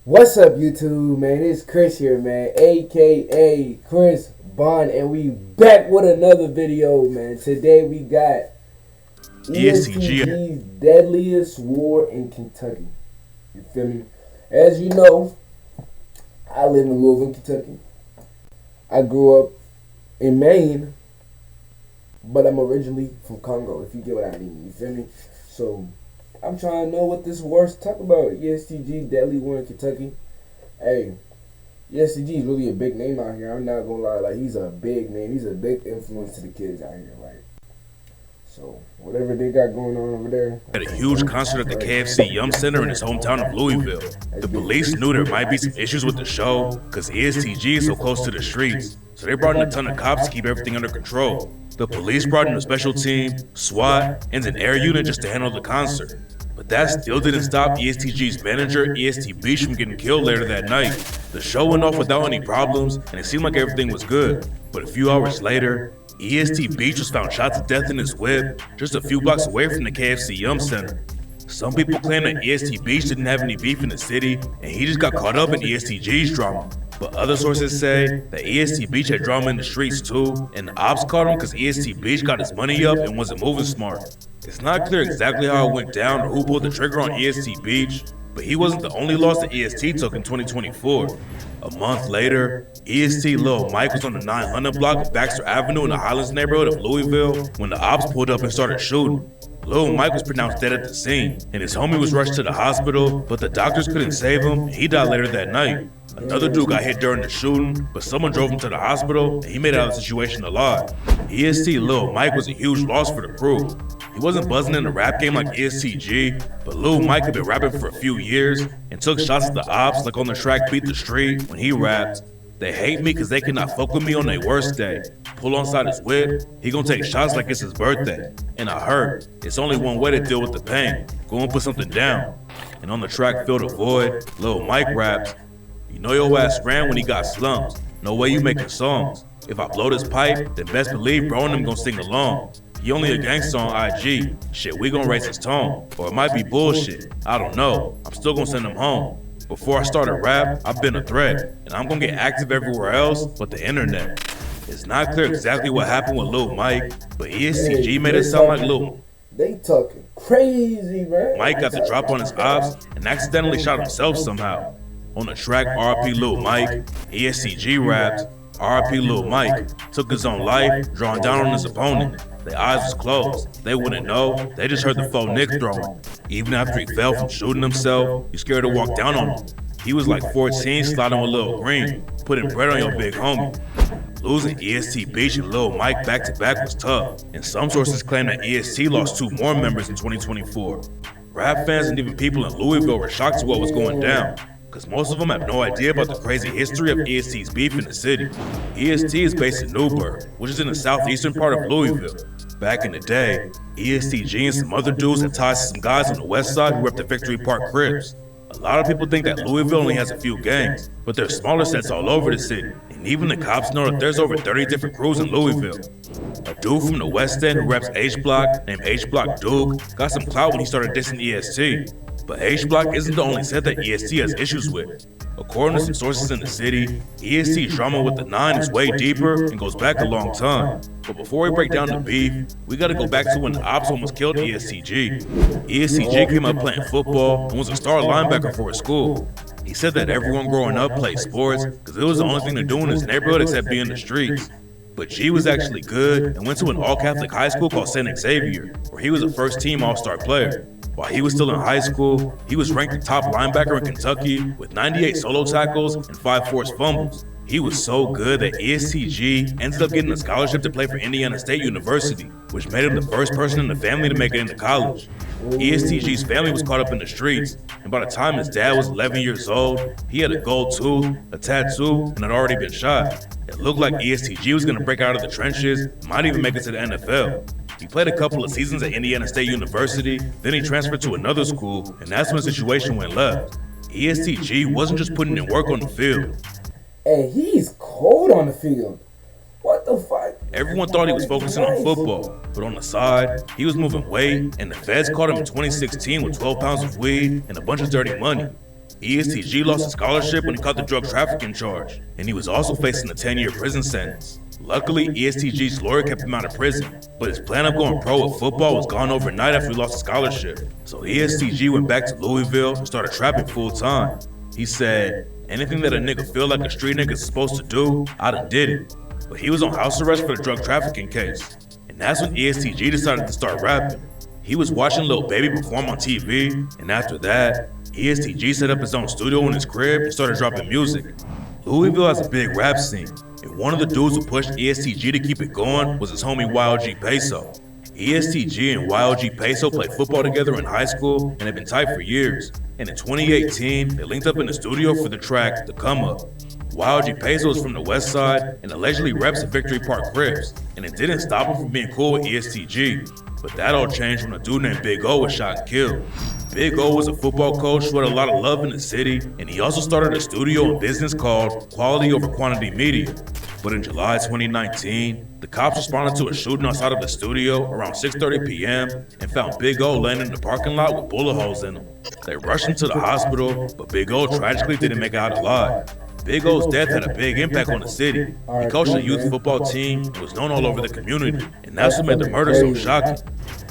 What's up, YouTube, man? It's Chris here, man, aka Chris Bond, and we back with another video, man. Today we got EST Gee's deadliest war in Kentucky. You feel me? As you know, I live in Louisville, Kentucky. I grew up in Maine, but I'm originally from Congo, if you get what I mean. You feel me? So I'm trying to know what this war's talk about. EST Gee, deadly war in Kentucky. Hey, EST Gee is really a big name out here. I'm not gonna lie, like he's a big name. He's a big influence to the kids out here, like. So whatever they got going on over there. At a huge concert at the KFC Yum Center in his hometown of Louisville. The police knew there might be some issues with the show because EST Gee is so close to the streets, so they brought in a ton of cops to keep everything under control. The police brought in a special team, SWAT, and an air unit just to handle the concert. But that still didn't stop EST Gee's manager, EST Gee, from getting killed later that night. The show went off without any problems, and it seemed like everything was good. But a few hours later, EST Gee was found shot to death in his whip, just a few blocks away from the KFC Yum Center. Some people claim that EST Gee didn't have any beef in the city, and he just got caught up in EST Gee's drama. But other sources say that EST Gee had drama in the streets too, and the ops caught him because EST Gee got his money up and wasn't moving smart. It's not clear exactly how it went down or who pulled the trigger on EST Gee, but he wasn't the only loss that EST took in 2024. A month later, EST Lil Mike was on the 900 block of Baxter Avenue in the Highlands neighborhood of Louisville when the ops pulled up and started shooting. Lil Mike was pronounced dead at the scene, and his homie was rushed to the hospital, but the doctors couldn't save him, and he died later that night. Another dude got hit during the shooting, but someone drove him to the hospital, and he made it out of the situation alive. EST Lil Mike was a huge loss for the crew. He wasn't buzzing in the rap game like EST Gee, but Lil Mike had been rapping for a few years and took shots at the ops like on the track Beat the Street when he rapped. They hate me cause they cannot fuck with me on their worst day. Pull onside his whip, he gon' take shots like it's his birthday. And I heard, it's only one way to deal with the pain. Go and put something down. And on the track Fill the Void, Lil Mike raps, you know your ass ran when he got slumps. No way you making songs. If I blow this pipe, then best believe bro and them gon' sing along. He only a gangster on IG. Shit, we gon' raise his tone. Or it might be bullshit. I don't know. I'm still gon' send him home. Before I started rap, I've been a threat. And I'm gon' get active everywhere else but the internet. It's not clear exactly what happened with Lil Mike, but EST Gee made it sound like Lil They talking crazy, man. Mike got the drop on his ops and accidentally shot himself somehow. On the track RP Lil Mike, EST Gee raps, RP Lil Mike took his own life, drawing down on his opponent. Their eyes was closed. They wouldn't know. They just heard the faux Nick throwing. Even after he fell from shooting himself, you scared to walk down on him. He was like 14 sliding with Lil Green, putting bread on your big homie. Losing EST Gee and Lil Mike back to back was tough, and some sources claim that EST lost 2 more members in 2024. Rap fans and even people in Louisville were shocked to what was going down, because most of them have no idea about the crazy history of EST's beef in the city. EST is based in Newburgh, which is in the southeastern part of Louisville. Back in the day, EST Gee and some other dudes had ties to some guys on the west side who rep the Victory Park Crips. A lot of people think that Louisville only has a few gangs, but there's smaller sets all over the city, and even the cops know that there's over 30 different crews in Louisville. A dude from the West End who reps H-Block, named H-Block Duke, got some clout when he started dissing EST. But H-Block isn't the only set that EST has issues with. According to some sources in the city, EST's drama with the 9 is way deeper and goes back a long time. But before we break down the beef, we gotta go back to when the ops almost killed EST Gee. EST Gee came up playing football and was a star linebacker for his school. He said that everyone growing up played sports because it was the only thing to do in his neighborhood except be in the streets. But Gee was actually good and went to an all-Catholic high school called St. Xavier, where he was a first-team all-star player. While he was still in high school, he was ranked the top linebacker in Kentucky with 98 solo tackles and 5 forced fumbles. He was so good that EST Gee ended up getting a scholarship to play for Indiana State University, which made him the first person in the family to make it into college. EST Gee's family was caught up in the streets, and by the time his dad was 11 years old, he had a gold tooth, a tattoo, and had already been shot. It looked like EST Gee was going to break out of the trenches and might even make it to the NFL. He played a couple of seasons at Indiana State University, then he transferred to another school, and that's when the situation went left. EST Gee wasn't just putting in work on the field. And he's cold on the field. What the fuck? Everyone thought he was focusing on football, but on the side, he was moving weight, and the feds caught him in 2016 with 12 pounds of weed and a bunch of dirty money. EST Gee lost his scholarship when he caught the drug trafficking charge, and he was also facing a 10-year prison sentence. Luckily, EST Gee's lawyer kept him out of prison, but his plan of going pro with football was gone overnight after he lost his scholarship. So EST Gee went back to Louisville and started trapping full time. He said, anything that a nigga feel like a street nigga's supposed to do, I done did it. But he was on house arrest for the drug trafficking case. And that's when EST Gee decided to start rapping. He was watching Lil Baby perform on TV, and after that, EST Gee set up his own studio in his crib and started dropping music. Louisville has a big rap scene, and one of the dudes who pushed EST Gee to keep it going was his homie YOG Peso. EST Gee and YOG Peso played football together in high school and had been tight for years. And in 2018, they linked up in the studio for the track The Come Up. YOG Peso is from the West Side and allegedly reps the Victory Park Crips, and it didn't stop him from being cool with EST Gee. But that all changed when a dude named Big O was shot and killed. Big O was a football coach who had a lot of love in the city, and he also started a studio and business called Quality Over Quantity Media. But in July 2019, the cops responded to a shooting outside of the studio around 6:30 p.m. and found Big O laying in the parking lot with bullet holes in him. They rushed him to the hospital, but Big O tragically didn't make it out alive. Big O's death had a big impact on the city. He coached a youth football team and was known all over the community, and that's what made the murder so shocking.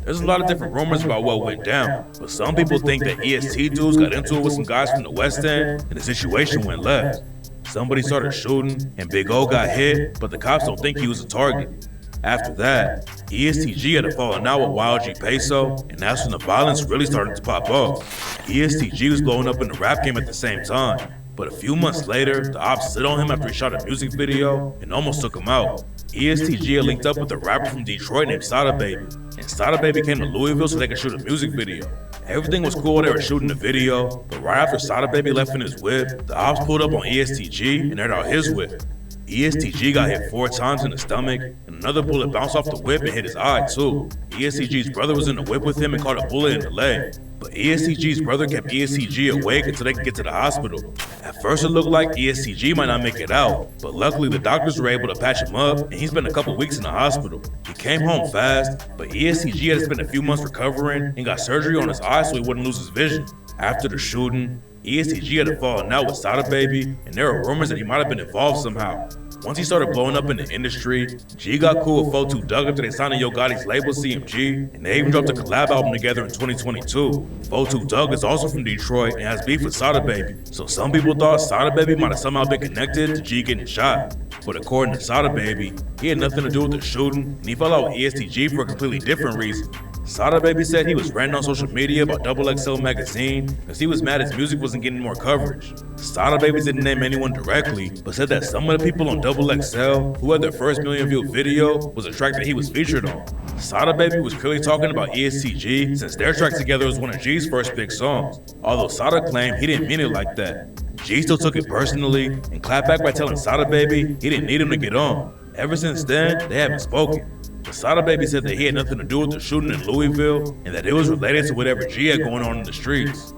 There's a lot of different rumors about what went down, but some people think that EST dudes got into it with some guys from the West End, and the situation went left. Somebody started shooting, and Big O got hit, but the cops don't think he was a target. After that, EST Gee had a falling out with YOG Peso, and that's when the violence really started to pop off. EST Gee was blowing up in the rap game at the same time, but a few months later, the ops slid on him after he shot a music video and almost took him out. EST Gee had linked up with a rapper from Detroit named Sada Baby, and Sada Baby came to Louisville so they could shoot a music video. Everything was cool, they were shooting the video, but right after Sada Baby left in his whip, the ops pulled up on EST Gee and aired out his whip. EST Gee got hit 4 times in the stomach, and another bullet bounced off the whip and hit his eye too. EST Gee's brother was in the whip with him and caught a bullet in the leg. But EST Gee's brother kept EST Gee awake until they could get to the hospital. At first it looked like EST Gee might not make it out, but luckily the doctors were able to patch him up, and he's been a couple weeks in the hospital. He came home fast, but EST Gee had to spend a few months recovering and got surgery on his eye so he wouldn't lose his vision. After the shooting, EST Gee had a falling out with Sada Baby, and there were rumors that he might have been involved somehow. Once he started blowing up in the industry, Gee got cool with 42 Dugg after they signed to Yo Gotti's label CMG, and they even dropped a collab album together in 2022. 42 Dugg is also from Detroit and has beef with Sada Baby, so some people thought Sada Baby might have somehow been connected to Gee getting shot. But according to Sada Baby, he had nothing to do with the shooting, and he fell out with EST Gee for a completely different reason. Sada Baby said he was ranting on social media about XXL magazine because he was mad his music wasn't getting more coverage. Sada Baby didn't name anyone directly, but said that some of the people on XXL who had their first million-view video was a track that he was featured on. Sada Baby was clearly talking about EST Gee since their track together was one of Gee's first big songs, although Sada claimed he didn't mean it like that. Gee still took it personally and clapped back by telling Sada Baby he didn't need him to get on. Ever since then, they haven't spoken. But Sada Baby said that he had nothing to do with the shooting in Louisville and that it was related to whatever Gee had going on in the streets.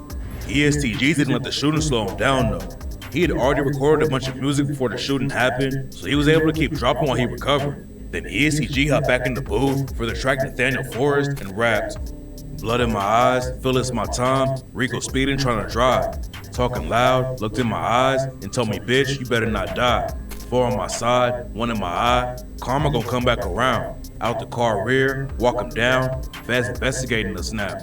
EST Gee didn't let the shooting slow him down though. He had already recorded a bunch of music before the shooting happened, so he was able to keep dropping while he recovered. Then EST Gee hopped back in the booth for the track Nathaniel Forrest and rapped, "Blood in my eyes, feel it's my time, Rico speeding trying to drive. Talking loud, looked in my eyes and told me, bitch, you better not die. 4 on my side, 1 in my eye, karma gon' come back around. Out the car rear, walk him down, fast investigating us now."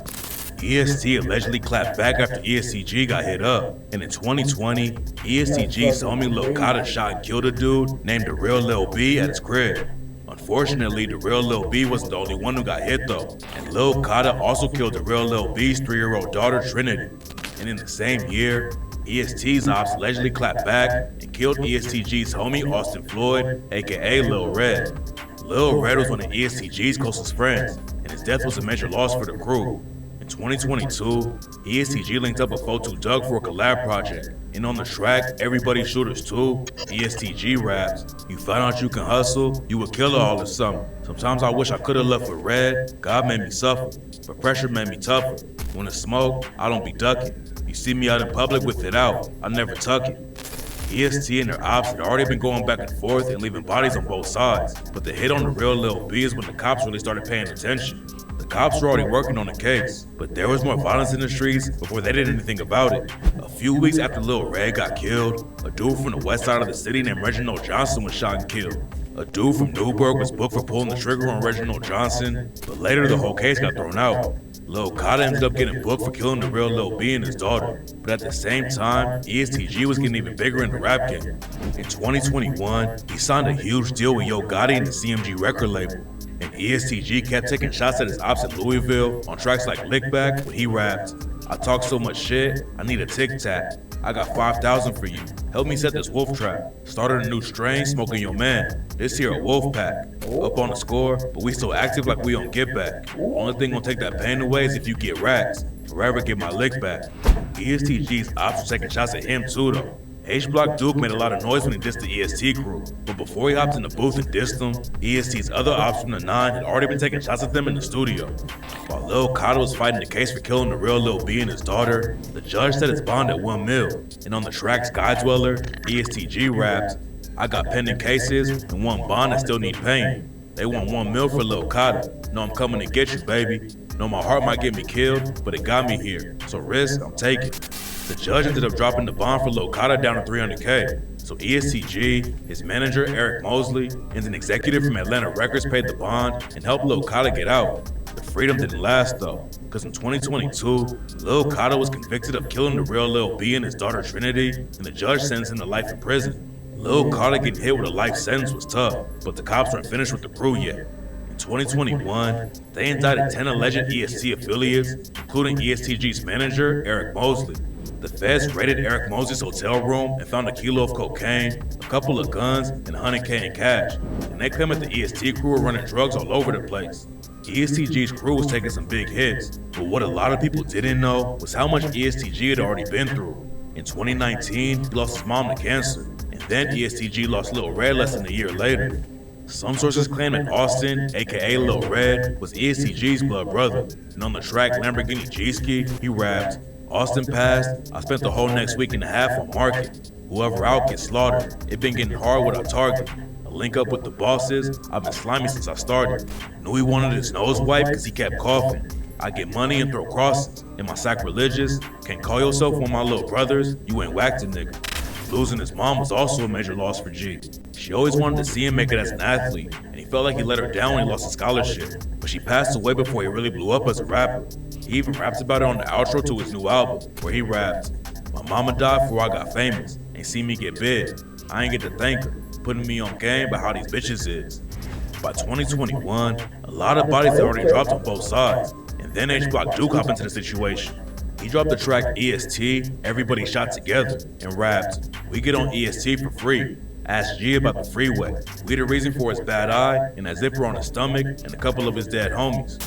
EST allegedly clapped back after EST Gee got hit up, and in 2020, EST Gee's homie Lil Cotta shot and killed a dude named The Real Lil B at his crib. Unfortunately, The Real Lil B wasn't the only one who got hit though, and Lil Cotta also killed The Real Lil B's 3-year-old daughter Trinity. And in the same year, EST's ops allegedly clapped back and killed EST Gee's homie Austin Floyd, aka Lil Red. Lil Red was one of EST Gee's closest friends, and his death was a major loss for the crew. In 2022, EST Gee linked up with 42 Dugg for a collab project, and on the track Everybody Shooters 2, EST Gee raps, "You find out you can hustle, you a killer all this summer. Sometimes I wish I could've left with Red, God made me suffer, but pressure made me tougher. When it's smoke, I don't be ducking. You see me out in public with it out, I never tuck it." EST and their ops had already been going back and forth and leaving bodies on both sides, but the hit on The Real Lil B is when the cops really started paying attention. The cops were already working on the case, but there was more violence in the streets before they did anything about it. A few weeks after Lil Red got killed, a dude from the west side of the city named Reginald Johnson was shot and killed. A dude from Newburgh was booked for pulling the trigger on Reginald Johnson, but later the whole case got thrown out. Lil Cata ended up getting booked for killing the real Lil B and his daughter, but at the same time, EST Gee was getting even bigger in the rap game. In 2021, he signed a huge deal with Yo Gotti and the CMG record label, and EST Gee kept taking shots at his ops in Louisville on tracks like Lick Back when he rapped, "I talk so much shit, I need a tic tac. I got 5,000 for you. Help me set this wolf trap. Started a new strain, smoking your man. This here a wolf pack. Up on the score, but we still active like we on get back. Only thing gonna take that pain away is if you get racks. Forever get my lick back." EST Gee's ops were taking shots at him too though. H-Block Duke made a lot of noise when he dissed the EST crew, but before he hopped in the booth and dissed them, EST's other ops from the 9 had already been taking shots at them in the studio. While Lil Cata was fighting the case for killing the real Lil B and his daughter, the judge set his bond at $1 million, and on the track Sky Dweller, EST Gee rapped, "I got pending cases and one bond that still need paying. They want $1 million for Lil Cata. Know I'm coming to get you, baby. Know my heart might get me killed, but it got me here. So risk, I'm taking." The judge ended up dropping the bond for Lil Cata down to $300K. So EST Gee, his manager Eric Mosley, and an executive from Atlantic Records paid the bond and helped Lil Cata get out. The freedom didn't last though, because in 2022, Lil Cata was convicted of killing the real Lil B and his daughter Trinity, and the judge sentenced him to life in prison. Lil Cata getting hit with a life sentence was tough, but the cops weren't finished with the crew yet. In 2021, they indicted 10 alleged EST affiliates, including EST Gee's manager, Eric Mosley. The feds raided Eric Mosley's hotel room and found a kilo of cocaine, a couple of guns, and $100K in cash. And they claim that the EST crew were running drugs all over the place. EST Gee's crew was taking some big hits, but what a lot of people didn't know was how much EST Gee had already been through. In 2019, he lost his mom to cancer, and then EST Gee lost Lil Red less than a year later. Some sources claim that Austin, aka Lil Red, was EST Gee's blood brother, and on the track Lamborghini G-Ski, he rapped, "Austin passed, I spent the whole next week and a half on market. Whoever out gets slaughtered. It been getting hard with our target. A link up with the bosses, I've been slimy since I started. Knew he wanted his nose wiped cause he kept coughing. I get money and throw crosses. Am I sacrilegious? Can't call yourself one of my little brothers, you ain't whacked a nigga." Losing his mom was also a major loss for Gee. She always wanted to see him make it as an athlete, and he felt like he let her down when he lost his scholarship. But she passed away before he really blew up as a rapper. He even raps about it on the outro to his new album, where he raps, "My mama died before I got famous, ain't seen me get big. I ain't get to thank her, putting me on game about how these bitches is." By 2021, a lot of bodies had already dropped on both sides, and then H-Block Duke hopped into the situation. He dropped the track EST, Everybody Shot Together, and rapped, "We get on EST for free. Ask Gee about the freeway. We the reason for his bad eye, and that zipper on his stomach, and a couple of his dead homies."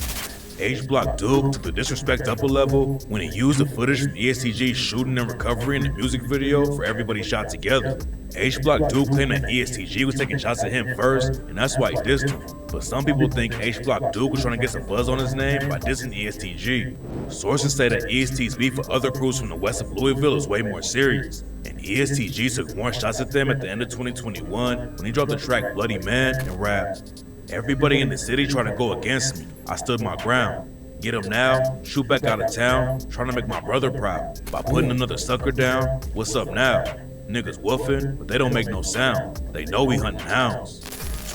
H-Block Duke took the disrespect up a level when he used the footage from EST Gee's shooting and recovery in the music video for Everybody Shot Together. H-Block Duke claimed that EST Gee was taking shots at him first, and that's why he dissed him. But some people think H-Block Duke was trying to get some buzz on his name by dissing EST Gee. Sources say that EST's beef with other crews from the west of Louisville is way more serious, and EST Gee took more shots at them at the end of 2021 when he dropped the track Bloody Man and rapped, "Everybody in the city tried to go against me. I stood my ground. Get him now, shoot back out of town, trying to make my brother proud. By putting another sucker down, what's up now? Niggas woofing, but they don't make no sound. They know we hunting hounds."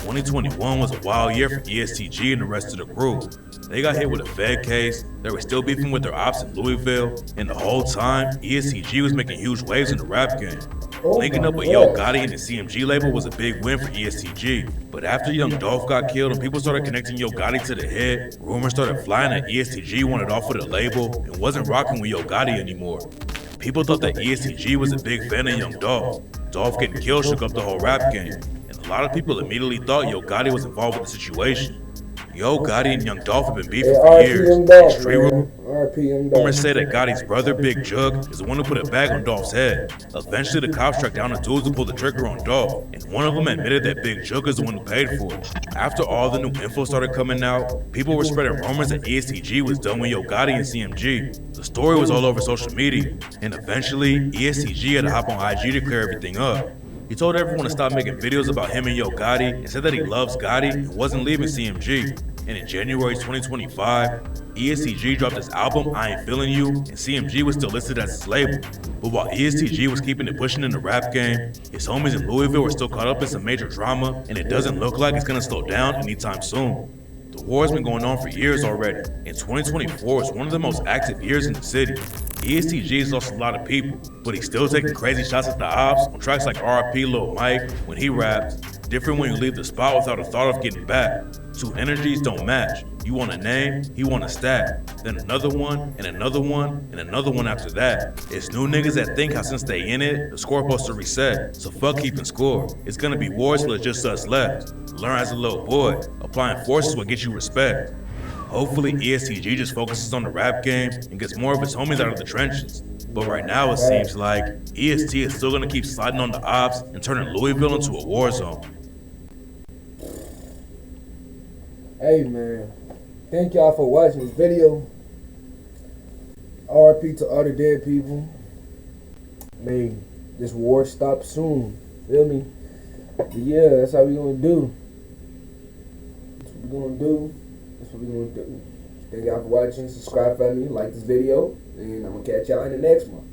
2021 was a wild year for EST Gee and the rest of the crew. They got hit with a Fed case, they were still beefing with their ops in Louisville, and the whole time, EST Gee was making huge waves in the rap game. Linking up with Yo Gotti and the CMG label was a big win for EST Gee. But after Young Dolph got killed and people started connecting Yo Gotti to the hit, rumors started flying that EST Gee wanted off with the label and wasn't rocking with Yo Gotti anymore. People thought that EST Gee was a big fan of Young Dolph. Dolph getting killed shook up the whole rap game, and a lot of people immediately thought Yo Gotti was involved with the situation. Yo Gotti and Young Dolph have been beefing for years. Street rumors say that Gotti's brother, Big Jug, is the one who put a bag on Dolph's head. Eventually, the cops tracked down the dudes who pulled the trigger on Dolph, and one of them admitted that Big Jug is the one who paid for it. After all the new info started coming out, people were spreading rumors that EST Gee was done with Yo Gotti and CMG. The story was all over social media, and eventually, EST Gee had to hop on IG to clear everything up. He told everyone to stop making videos about him and Yo Gotti and said that he loves Gotti and wasn't leaving CMG. And in January 2025, EST Gee dropped his album I Ain't Feeling You, and CMG was still listed as his label. But while EST Gee was keeping it pushing in the rap game, his homies in Louisville were still caught up in some major drama, and it doesn't look like it's gonna slow down anytime soon. The war has been going on for years already, and 2024 was one of the most active years in the city. EST Gee has lost a lot of people, but he's still taking crazy shots at the ops on tracks like RIP Lil Mike when he raps. Different when you leave the spot without a thought of getting back. Two energies don't match. You want a name, he want a stat. Then another one, and another one, and another one after that. It's new niggas that think how since they in it, the score supposed to reset. So fuck keeping score. It's gonna be wars till it's just us left. Learn as a little boy. Applying force is what gets you respect. Hopefully EST Gee just focuses on the rap game and gets more of his homies out of the trenches. But right now it seems like EST is still gonna keep sliding on the ops and turning Louisville into a war zone. Hey man, thank y'all for watching this video. RIP to all the dead people. May this war stop soon. Feel me? But yeah, that's how we gonna do. That's what we gonna do. That's what we gonna do. Thank y'all for watching. Subscribe for me, like this video, and I'm gonna catch y'all in the next one.